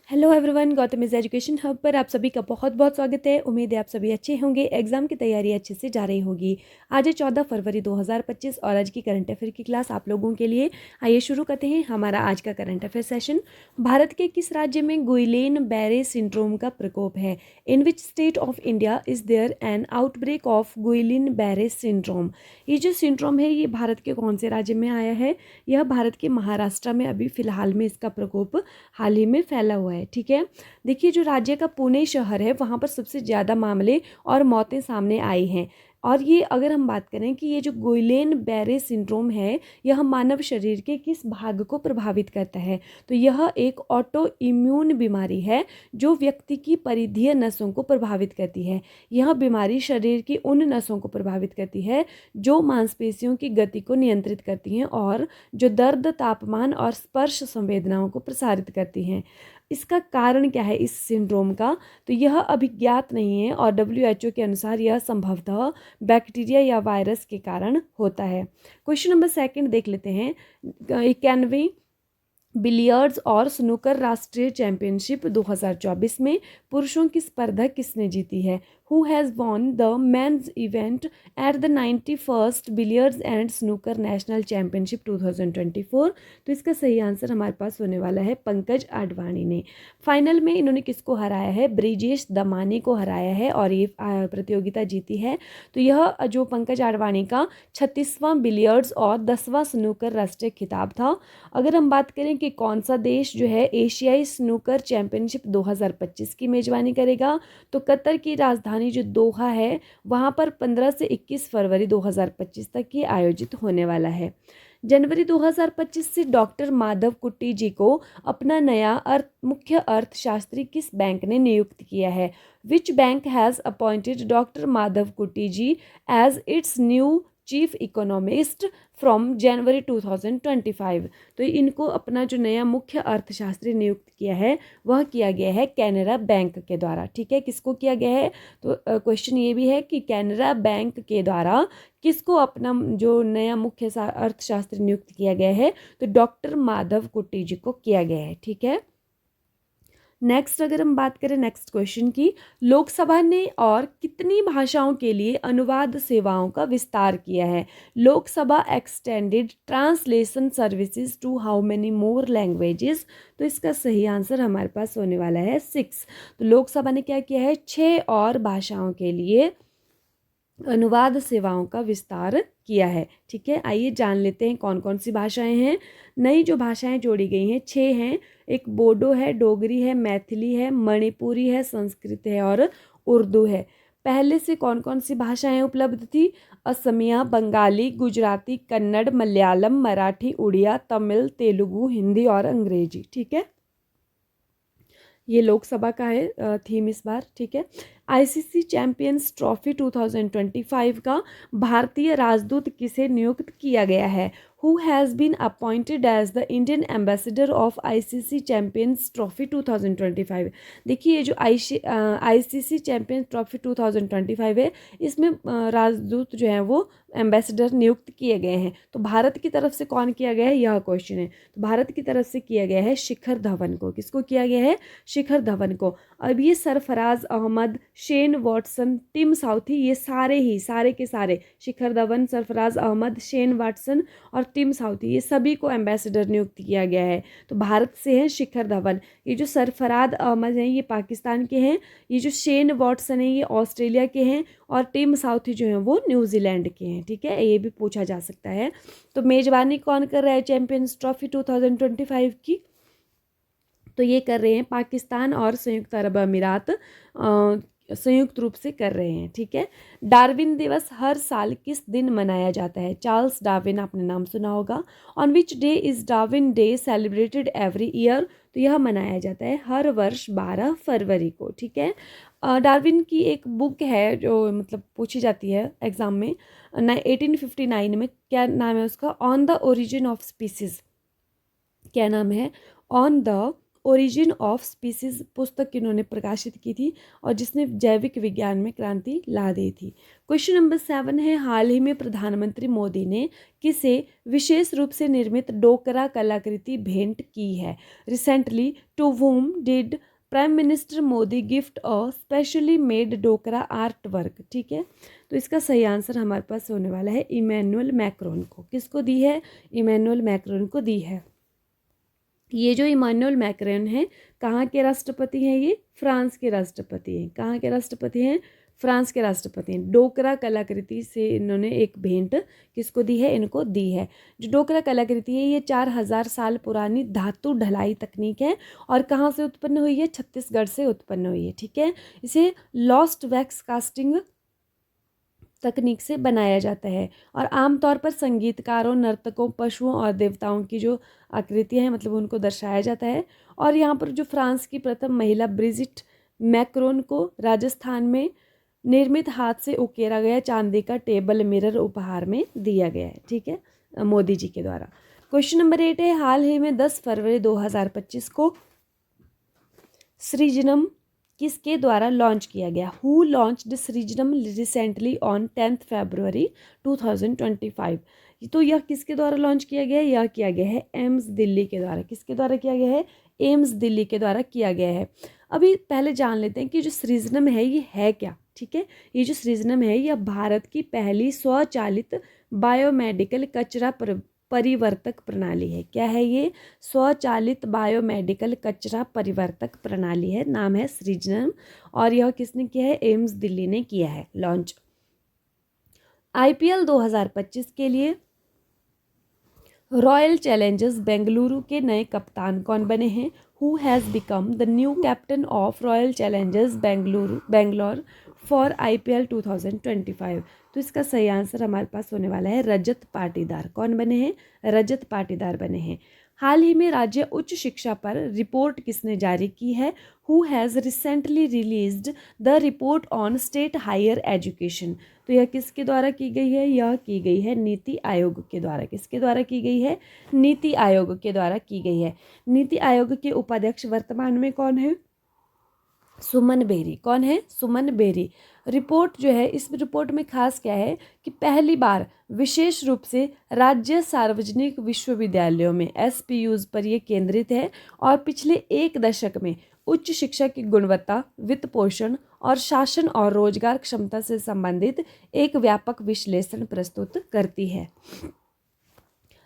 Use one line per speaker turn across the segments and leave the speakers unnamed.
Hello everyone, Gautam is education hub पर आप सभी का बहुत बहुत स्वागत है। उम्मीद है आप सभी अच्छे होंगे, एग्जाम की तैयारी अच्छे से जा रही होगी। आज है 14 फरवरी 2025 और आज की करंट अफेयर की क्लास आप लोगों के लिए। आइए शुरू करते हैं हमारा आज का करंट अफेयर सेशन। भारत के किस राज्य में गुइलेन बैरे सिंड्रोम का प्रकोप है? In which state of India is there an outbreak of Guillain Barre syndrome? ये जो सिंड्रोम है ये भारत के कौन से राज्य में आया है? यह भारत के महाराष्ट्र में अभी फिलहाल में इसका प्रकोप हाल ही में फैला हुआ है। ठीक है, देखिए जो राज्य का पुणे शहर है वहाँ पर सबसे ज़्यादा मामले और मौतें सामने आई हैं। और ये अगर हम बात करें कि ये जो गुइलेन बैरे सिंड्रोम है यह मानव शरीर के किस भाग को प्रभावित करता है, तो यह एक ऑटो इम्यून बीमारी है जो व्यक्ति की परिधीय नसों को प्रभावित करती है। यह बीमारी शरीर की उन नसों को प्रभावित करती है जो मांसपेशियों की गति को नियंत्रित करती हैं और जो दर्द, तापमान और स्पर्श संवेदनाओं को प्रसारित करती हैं। इसका कारण क्या है इस सिंड्रोम का, तो यह अभी ज्ञात नहीं है और WHO के अनुसार यह संभवतः बैक्टीरिया या वायरस के कारण होता है। क्वेश्चन नंबर सेकंड देख लेते हैं। 91वीं बिलियर्ड्स और स्नूकर राष्ट्रीय चैंपियनशिप 2024 में पुरुषों की स्पर्धा किसने जीती है? Who has won the mains event at the 91st billiards and snooker national championship 2024? तो इसका सही आंसर हमारे पास होने वाला है पंकज आडवाणी ने। फाइनल में इन्होंने किसको हराया है? ब्रिजेश दमानी को हराया है और ये प्रतियोगिता जीती है। तो यह जो पंकज आडवाणी का 36वां बिलियर्ड्स और 10वां स्नूकर राष्ट्रीय खिताब था। अगर हम बात करें कि कौन सा देश जो है एशियाई स्नूकर चैंपियनशिप 2025 की मेजबानी करेगा, तो कतर की राजधानी जो दोहा है वहाँ पर 15 से 21 फरवरी 2025 तक ये आयोजित होने वाला है। जनवरी 2025 से डॉक्टर माधव कुट्टी जी को अपना नया मुख्य अर्थशास्त्री किस बैंक ने नियुक्त किया है? Which bank has appointed doctor Madhav Kutty ji as its new chief economist from January 2025? तो इनको अपना जो नया मुख्य अर्थशास्त्री नियुक्त किया है वह किया गया है कैनरा बैंक के द्वारा। ठीक है, किसको किया गया है? तो क्वेश्चन ये भी है कि कैनरा बैंक के द्वारा किसको अपना जो नया मुख्य अर्थशास्त्री नियुक्त किया गया है, तो डॉक्टर माधव कुट्टी जी को किया गया है। ठीक है, नेक्स्ट अगर हम बात करें नेक्स्ट क्वेश्चन की, लोकसभा ने और कितनी भाषाओं के लिए अनुवाद सेवाओं का विस्तार किया है? Lok Sabha extended translation services to how many more languages? तो इसका सही आंसर हमारे पास होने वाला है 6। तो लोकसभा ने क्या किया है? 6 और भाषाओं के लिए अनुवाद सेवाओं का विस्तार किया है। ठीक है, आइए जान लेते हैं कौन कौन सी भाषाएं हैं। नई जो भाषाएं जोड़ी गई हैं 6 हैं। एक बोडो है, डोगरी है, मैथिली है, मणिपुरी है, संस्कृत है और उर्दू है। पहले से कौन कौन सी भाषाएं उपलब्ध थी? असमिया, बंगाली, गुजराती, कन्नड़, मलयालम, मराठी, उड़िया, तमिल, तेलुगु, हिंदी और अंग्रेजी। ठीक है, ये लोकसभा का है थीम इस बार। ठीक है, आईसीसी चैंपियंस ट्रॉफी 2025 का भारतीय राजदूत किसे नियुक्त किया गया है? Who has been appointed as the Indian ambassador of ICC champions trophy 2025? देखिए ये जो आईसीसी चैंपियंस ट्रॉफी 2025 है इसमें राजदूत जो हैं वो एम्बेसडर नियुक्त किए गए हैं। तो भारत की तरफ से कौन किया गया है, यह क्वेश्चन है। तो भारत की तरफ से किया गया है शिखर धवन को। किसको किया गया है? शिखर धवन को। अब ये Sarfaraz Ahmed, Shane Watson, Tim Southee, ये सारे के सारे शिखर धवन, सरफराज अहमद, शेन वॉटसन और टिम साउथी, ये सभी को एम्बेसडर नियुक्त किया गया है। तो भारत से हैं शिखर धवन। ये जो सरफराज अहमद हैं ये पाकिस्तान के हैं, ये जो शेन वॉटसन है ये ऑस्ट्रेलिया के हैं और टिम साउथी जो हैं वो न्यूजीलैंड के हैं। ठीक है, ये भी पूछा जा सकता है। तो मेजबानी कौन कर रहा है चैंपियंस ट्रॉफी 2025 की? तो ये कर रहे हैं पाकिस्तान और संयुक्त अरब अमीरात संयुक्त रूप से कर रहे हैं। ठीक है, डार्विन दिवस हर साल किस दिन मनाया जाता है? चार्ल्स डार्विन आपने नाम सुना होगा। On which day is Darwin day celebrated every year? तो यह मनाया जाता है हर वर्ष 12 फरवरी को। ठीक है, डार्विन की एक बुक है जो मतलब पूछी जाती है एग्जाम में 1859 में। क्या नाम है उसका? On the origin of species. क्या नाम है? On the origin of species पुस्तक इन्होंने प्रकाशित की थी और जिसने जैविक विज्ञान में क्रांति ला दी थी। क्वेश्चन नंबर 7 है, हाल ही में प्रधानमंत्री मोदी ने किसे विशेष रूप से निर्मित डोकरा कलाकृति भेंट की है? Recently to whom did prime minister Modi gift a specially made Dokra art work? ठीक है, तो इसका सही आंसर हमारे पास होने वाला है इमैनुअल मैक्रोन को। किसको दी है? इमैनुअल मैक्रोन को दी है। ये जो इमैनुअल मैक्रोन है कहाँ के राष्ट्रपति हैं? ये फ्रांस के राष्ट्रपति हैं। कहाँ के राष्ट्रपति हैं? फ्रांस के राष्ट्रपति हैं। डोकरा कलाकृति से इन्होंने एक भेंट किसको दी है? इनको दी है। जो डोकरा कलाकृति है ये 4000 साल पुरानी धातु ढलाई तकनीक है और कहाँ से उत्पन्न हुई है? छत्तीसगढ़ से उत्पन्न हुई है। ठीक है, इसे लॉस्ट वैक्स कास्टिंग तकनीक से बनाया जाता है और आमतौर पर संगीतकारों, नर्तकों, पशुओं और देवताओं की जो आकृतियाँ हैं मतलब उनको दर्शाया जाता है। और यहाँ पर जो फ्रांस की प्रथम महिला ब्रिजिट मैक्रोन को राजस्थान में निर्मित हाथ से उकेरा गया चांदी का टेबल मिरर उपहार में दिया गया है। ठीक है, मोदी जी के द्वारा। क्वेश्चन नंबर 8 है, हाल ही में 10 फरवरी 2025 को सृजनम किसके द्वारा लॉन्च किया गया? हु लॉन्च्ड सृजनम रिसेंटली ऑन 10 फरवरी 2025? तो यह किसके द्वारा लॉन्च किया गया है? यह किया गया है एम्स दिल्ली के द्वारा। किसके द्वारा किया गया है? एम्स दिल्ली के द्वारा किया गया है। अभी पहले जान लेते हैं कि जो सृजनम है ये है क्या। ठीक है, ये जो सृजनम है यह भारत की पहली स्वचालित बायोमेडिकल कचरा परिवर्तक प्रणाली है। क्या है ये? स्वचालित बायोमेडिकल कचरा परिवर्तक प्रणाली है, नाम है सृजनम और यह किसने किया है? एम्स दिल्ली ने किया है लॉन्च। आईपीएल 2025 के लिए रॉयल चैलेंजर्स बेंगलुरु के नए कप्तान कौन बने हैं? Who has become the new captain of royal Challengers Bangalore for IPL 2025? तो इसका सही आंसर हमारे पास होने वाला है रजत पाटीदार। कौन बने हैं? रजत पाटीदार बने हैं। हाल ही में राज्य उच्च शिक्षा पर रिपोर्ट किसने जारी की है? Who has recently released the report on state higher education? तो यह किसके द्वारा की गई है? यह की गई है नीति आयोग के द्वारा। किसके द्वारा की गई है? नीति आयोग के द्वारा की गई है। नीति आयोग के उपाध्यक्ष वर्तमान में कौन है? सुमन बेरी। कौन है? सुमन बेरी। रिपोर्ट जो है, इस रिपोर्ट में खास क्या है कि पहली बार विशेष रूप से राज्य सार्वजनिक विश्वविद्यालयों में एसपीयूज पर यह केंद्रित है और पिछले एक दशक में उच्च शिक्षा की गुणवत्ता, वित्त पोषण और शासन और रोजगार क्षमता से संबंधित एक व्यापक विश्लेषण प्रस्तुत करती है।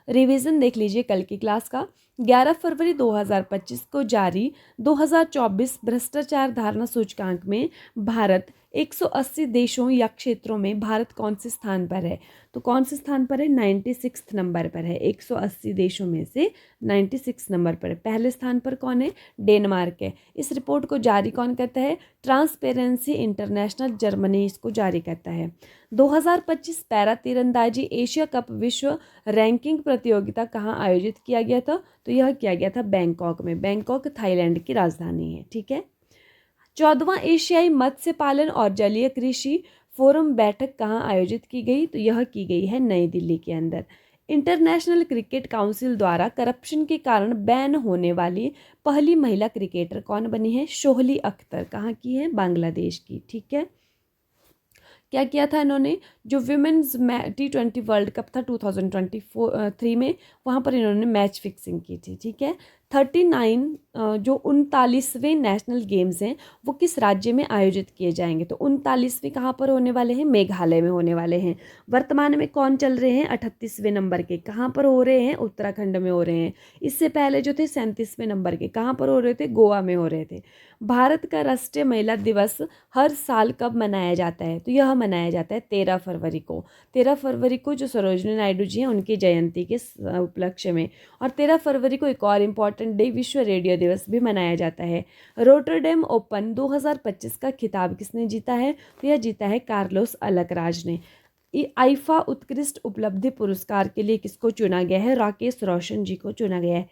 रिवीजन देख लीजिए कल की क्लास का। 11 फरवरी 2025 को जारी 2024 भ्रष्टाचार धारणा सूचकांक में भारत 180 देशों या क्षेत्रों में भारत कौन से स्थान पर है? तो कौन से स्थान पर है? 96 नंबर पर है। 180 देशों में से 96 नंबर पर है। पहले स्थान पर कौन है? डेनमार्क है। इस रिपोर्ट को जारी कौन करता है? ट्रांसपेरेंसी इंटरनेशनल जर्मनी इसको जारी करता है। 2025 पैरा तीरंदाजी एशिया कप विश्व रैंकिंग प्रतियोगिता कहाँ आयोजित किया गया था? तो यह किया गया था बैंकॉक में। बैंकॉक थाईलैंड की राजधानी है। ठीक है, 14वां एशियाई मत्स्य पालन और जलीय कृषि फोरम बैठक कहाँ आयोजित की गई? तो यह की गई है नई दिल्ली के अंदर। इंटरनेशनल क्रिकेट काउंसिल द्वारा करप्शन के कारण बैन होने वाली पहली महिला क्रिकेटर कौन बनी है? शोहली अख्तर। कहाँ की है? बांग्लादेश की। ठीक है, क्या किया था इन्होंने? जो विमेंस T20 वर्ल्ड कप था 2023 में, वहाँ पर इन्होंने मैच फिक्सिंग की थी। ठीक है, 39 जो 39वें नेशनल गेम्स हैं वो किस राज्य में आयोजित किए जाएंगे? तो 39वें कहाँ पर होने वाले हैं? मेघालय में होने वाले हैं। वर्तमान में कौन चल रहे हैं? 38वें नंबर के। कहाँ पर हो रहे हैं? उत्तराखंड में हो रहे हैं। इससे पहले जो थे 37वें नंबर के, कहाँ पर हो रहे थे? गोवा में हो रहे थे। भारत का राष्ट्रीय महिला दिवस हर साल कब मनाया जाता है? तो यह मनाया जाता है 13 फरवरी को। 13 फरवरी को जो सरोजिनी नायडू जी हैं उनकी जयंती के उपलक्ष्य में। और 13 फरवरी को एक और इम्पॉर्टेंट डे विश्व रेडियो दिवस भी मनाया जाता है। रोटरडेम ओपन 2025 का खिताब किसने जीता है? तो यह जीता है कार्लोस अलकराज ने। आईफा उत्कृष्ट उपलब्धि पुरस्कार के लिए किसको चुना गया है? राकेश रोशन जी को चुना गया है।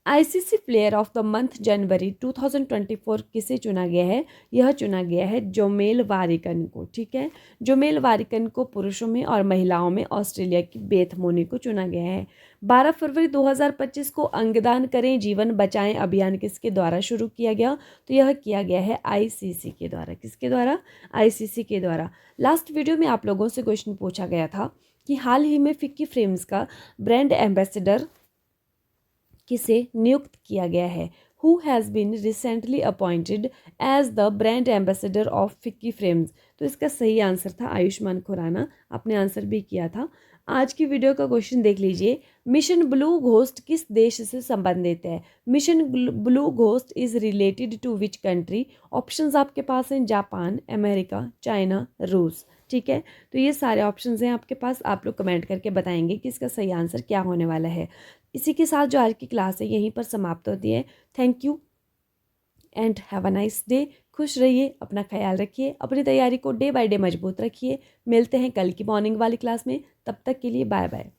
ICC player of the month January 2024 किसे चुना गया है? यह चुना गया है जोमेल वारिकन को। ठीक है, जोमेल वारिकन को पुरुषों में और महिलाओं में ऑस्ट्रेलिया की बेथ मोनी को चुना गया है। 12 फरवरी 2025 को अंगदान करें जीवन बचाएं अभियान किसके द्वारा शुरू किया गया? तो यह किया गया है आईसीसी के द्वारा। किसके द्वारा? आईसीसी के द्वारा। लास्ट वीडियो में आप लोगों से क्वेश्चन पूछा गया था कि हाल ही में फिक्की फ्रेम्स का ब्रांड एम्बेसडर किसे नियुक्त किया गया है? Who has been recently appointed as the brand ambassador of FICCI frames? तो इसका सही आंसर था आयुष्मान खुराना। आपने आंसर भी किया था। आज की वीडियो का क्वेश्चन देख लीजिए। मिशन ब्लू घोस्ट किस देश से संबंधित है? Mission blue ghost is related to which country? Options आपके पास हैं जापान, अमेरिका, चाइना, रूस। ठीक है, तो ये सारे ऑप्शंस हैं आपके पास। आप लोग कमेंट करके बताएंगे कि इसका सही आंसर क्या होने वाला है। इसी के साथ जो आज की क्लास है यहीं पर समाप्त होती है। Thank you and have a nice day. खुश रहिए, अपना ख्याल रखिए, अपनी तैयारी को डे बाय डे मजबूत रखिए। मिलते हैं कल की मॉर्निंग वाली क्लास में। तब तक के लिए बाय बाय।